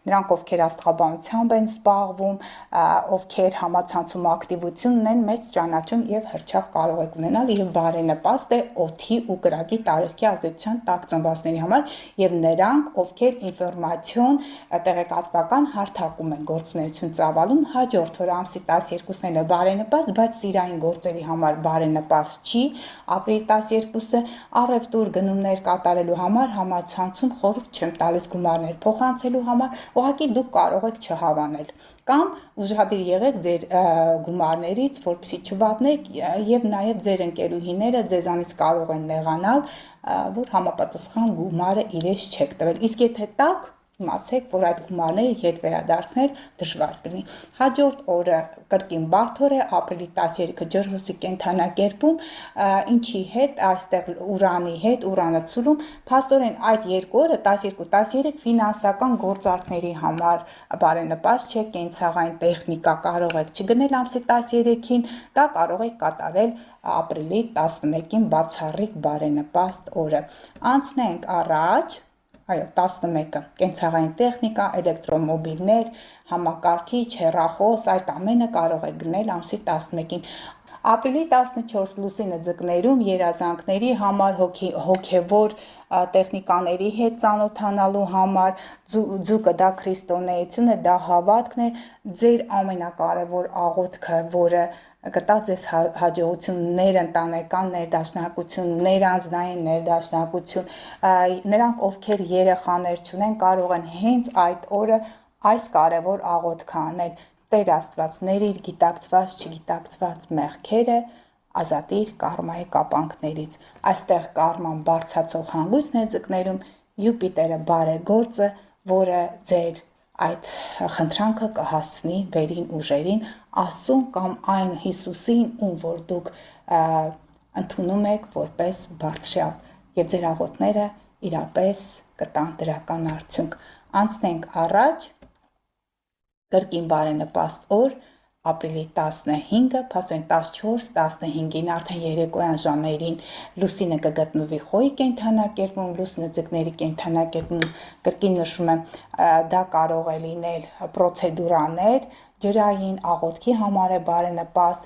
նրանք ովքեր աստղաբանությամբ են զբաղվում, ովքեր համացանցում ակտիվություն ունեն, մեծ ճանաչում եւ հրճակ կարող եք ունենալ եւ բարենպաստ է օդի ու կրակի տարիքի ազդեցության տակ ծնվածների համար եւ նրանք, ովքեր ինֆորմացիոն տեղեկատվական հարթակում են գործունեություն ծավալում, հաջորդ որ ամսի 12-ն էլ է բարենպաստ, բայց սիրային գործերի համար բարենպաստ չի, ապրիլի 12-ը առևտուր գնումներ կատարելու համար համացանցում խորհուրդ չեմ տալիս գումարներ փոխանցելու համար, ուղղակի դուք կարող եք չհավանել կամ ուժադիր եղեք ձեր գումարներից, որպեսզի չվատնեք եւ նաեւ ձեր ընկերուհիները ձեզանից կարող են նեղանալ, որ համապատասխան գումարը իրենց չեք տվել, իսկ եթե տաք իմացեք, որ այդ գումարները հետ վերադարձնել դժվար կլինի։ Հաջորդ օրը կրկին բարդ օր է, ապրիլի 13-ը ջրհոսի կենդանակերպում, ինչի հետ, այստեղ Ուրանի հետ, Ուրանը ցուլում, փաստորեն այդ երկու օրը 12-13 ֆինանսական գործարքների համար բարենպաստ չէ, կենցաղային տեխնիկա կարող եք չգնել ամսի 13-ին, դա կարող եք կատարել ապրիլի 11-ին բացառիկ բարենպաստ օրը։ Անցնենք առաջ։ Այո, 11-ը կենցաղային տեխնիկա, էլեկտրոմոբիլներ, համակարգիչ, հեռախոս, այդ ամենը կարող է գնել ամսի 11-ին։ Ապրիլի 14 լուսինը ձկներում երազանքների համար, հոգևոր տեխնիկաների հետ ծանոթանալու համար, ձուկը դա քրիստոնեություն է, դա հավատքն է, ձեր ամենակարևոր աղոթքը, որը կտա ձեզ հաջողություններ, ընտանեկան ներդաշնակություն, ներանձնային ներդաշնակություն, նրանք ովքեր երեխաներ չունեն կարող են հենց այդ օրը այս կարևոր աղոթքը անել. Տեր Աստված, ների գիտակցված, չգիտակցված մեղքերը, ազատիր կարմայի կապանքներից։ Այստեղ կարման բարձրացող հանգույցն է ձկներում, Յուպիտերը բարեգործը, որը ձեր այդ խնդրանքը կհասցնի վերին ուժերին, Աստծուն կամ այն Հիսուսին, ում որ դուք ընդունում եք որպես բարձրյալ, եւ ձեր աղոթները իրապես կտան դրական արդյունք։ Անցնենք առաջ, կրկին բարենպաստ օր, ապրիլի 15-ը, փաստորեն 14-15-ին արդեն երեկոյան ժամերին լուսինը կգտնվի խոյի կենդանակերպում, լուսինը ձկների կենդանակերպում, կրկին նշում եմ, դա կարող է լինել պրոցեդուրաներ, ջրային աղոթքի համար է բարենպաստ,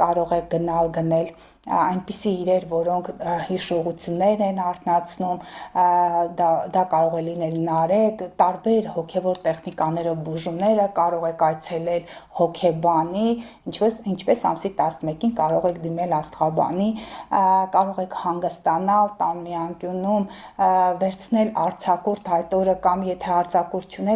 կարող է գնել այնպիսի իրեր, որոնք հիշողություններ են արթնացնում, դա կարող է լինել նարեկ, տարբեր հոգևոր տեխնիկաներով բուժումները, կարող եք այցելել հոգեբանի, ինչպես ամսի 11-ին կարող եք դիմել աստղաբանի, կարող եք հանգստանալ տան մի անկյունում, վերցնել արձակուրդ այդ օրը կամ եթե արձակուրդ չունեք,